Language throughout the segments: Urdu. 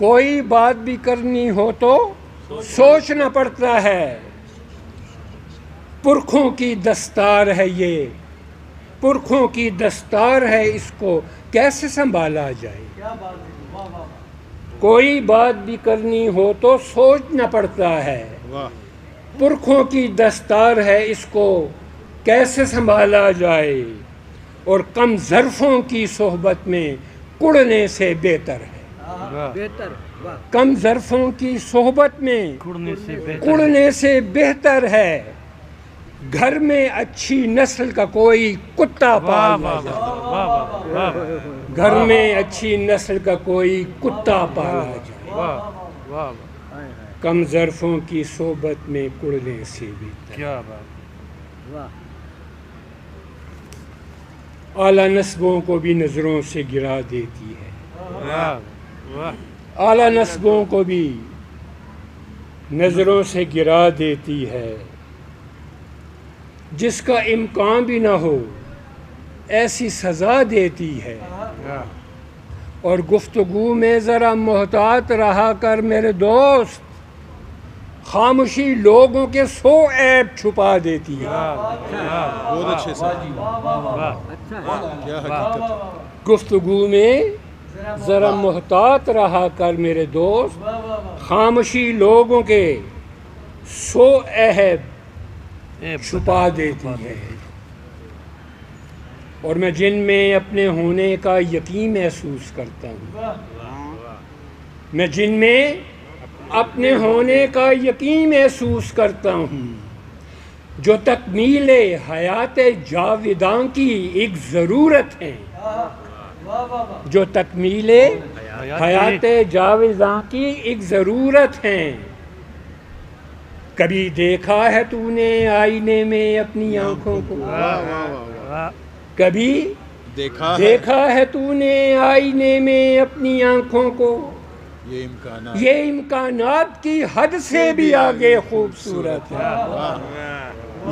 کوئی بات بھی کرنی ہو تو سوچنا پڑتا ہے، پرکھوں کی دستار ہے یہ، پرکھوں کی دستار ہے، اس کو کیسے سنبھالا جائے۔ کوئی بات بھی کرنی ہو تو سوچنا پڑتا ہے، پرکھوں کی دستار ہے، اس کو کیسے سنبھالا جائے، اور کم ظرفوں کی صحبت میں کڑنے سے بہتر ہے۔ کم ظرفوں کی صحبت میں کڑنے سے بہتر ہے، گھر میں اچھی نسل کا کوئی کتا پالنا جائے، گھر میں اچھی نسل کا کوئی کتا پالا جائے، کم ظرفوں کی صحبت میں کڑنے سے بہتر۔ کیا بات! اعلیٰ نسبوں کو بھی نظروں سے گرا دیتی ہے، واہ! اعلیٰ نسبوں کو بھی نظروں سے گرا دیتی ہے، جس کا امکان بھی نہ ہو ایسی سزا دیتی ہے، اور گفتگو میں ذرا محتاط رہا کر میرے دوست، خاموشی لوگوں کے 100 عیب چھپا دیتی ہے۔ بہت اچھے سے کیا حقیقت ہے۔ گفتگو میں ذرا محتاط رہا کر میرے دوست، خاموشی لوگوں کے 100 عیب چھپا دیتی ہے، اور میں جن میں اپنے ہونے کا یقین محسوس کرتا ہوں، میں جن میں اپنے ہونے کا یقین محسوس کرتا ہوں، جو تکمیل حیات جاویداں کی ایک ضرورت ہے، جو تکمیل حیات جاویداں کی ایک ضرورت ہے۔ کبھی دیکھا ہے تو نے آئینے میں اپنی آنکھوں کو، کبھی دیکھا ہے تو نے آئینے میں اپنی آنکھوں کو، یہ امکانات کی حد سے بھی آگے خوبصورت ہے،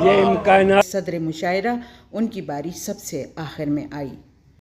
یہ امکانات۔ صدر مشاعرہ ان کی باری سب سے آخر میں آئی۔